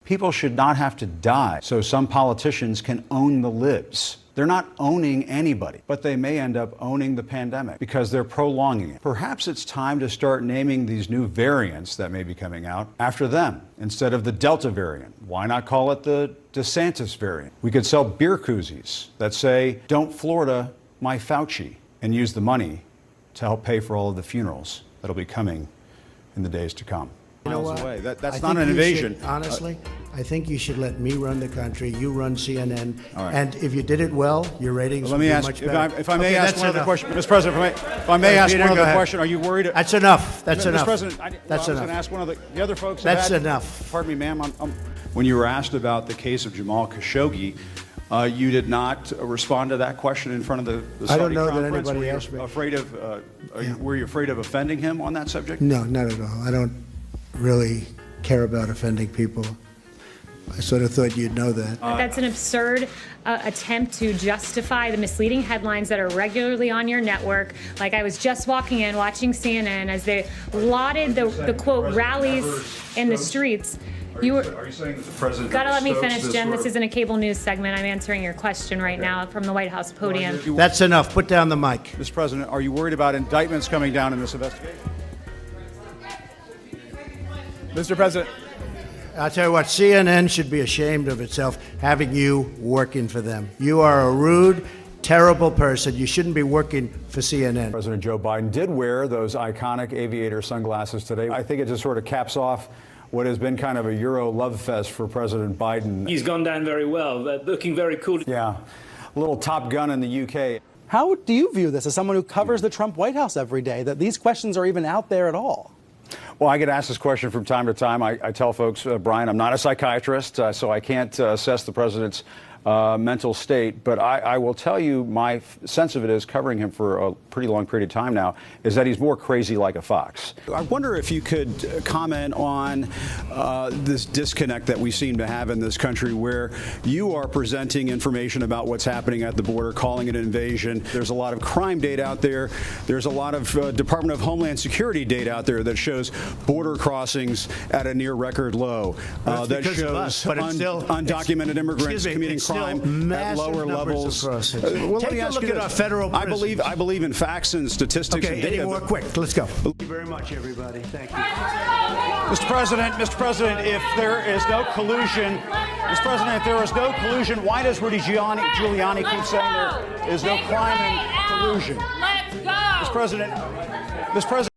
People should not have to die so some politicians can own the libs. They're not owning anybody, but they may end up owning the pandemic because they're prolonging it. Perhaps it's time to start naming these new variants that may be coming out after them instead of the Delta variant. Why not call it the DeSantis variant? We could sell beer koozies that say, "Don't Florida my Fauci," and use the money to help pay for all of the funerals that'll be coming in the days to come. You know Miles what? away. That's I not think an you invasion. should, honestly, I think you should let me run the country. You run CNN. All right. And if you did it well, your ratings Let would me be ask, much if better. I may Okay, ask that's one other enough. question, Mr. President, if I may ask Peter, one go other ahead. question, are you worried? That's enough. That's Mr. enough. President, That's I was enough. going to ask one of the other folks. have That's had- enough. Pardon me, ma'am. When you were asked about the case of Jamal Khashoggi, you did not respond to that question in front of the Saudi I don't know that conference. anybody Were you asked me. afraid of? Were you afraid of offending him on that subject? No, not at all. I don't really care about offending people. I sort of thought you'd know that. That's an absurd attempt to justify the misleading headlines that are regularly on your network. Like I was just walking in, watching CNN as they lauded the quote rallies in the streets. Are you saying that the president? Gotta let me finish, Jim. This isn't a cable news segment. I'm answering your question right now from the White House podium. That's enough. Put down the mic. Mr. President, are you worried about indictments coming down in this investigation? Mr. President. I'll tell you what, CNN should be ashamed of itself having you working for them. You are a rude, terrible person. You shouldn't be working for CNN. President Joe Biden did wear those iconic aviator sunglasses today. I think it just sort of caps off what has been kind of a Euro love fest for President Biden. He's gone down very well, looking very cool. Yeah, a little Top Gun in the UK. How do you view this as someone who covers the Trump White House every day, that these questions are even out there at all? Well, I get asked this question from time to time. I tell folks, Brian, I'm not a psychiatrist, so I can't assess the president's mental state. But I will tell you my sense of it is, covering him for a pretty long period of time now, is that he's more crazy like a fox. I wonder if you could comment on this disconnect that we seem to have in this country, where you are presenting information about what's happening at the border, calling it an invasion. There's a lot of crime data out there. There's a lot of Department of Homeland Security data out there that shows border crossings at a near record low. That shows undocumented immigrants committing crime at lower levels. Take a look at our federal prisons. I believe in facts and statistics and data. Any more quick? Let's go. Thank you very much, everybody. Thank you. Mr. President, if there is no collusion, why does Rudy Giuliani keep saying there is no crime and collusion? Let's go. Mr. President,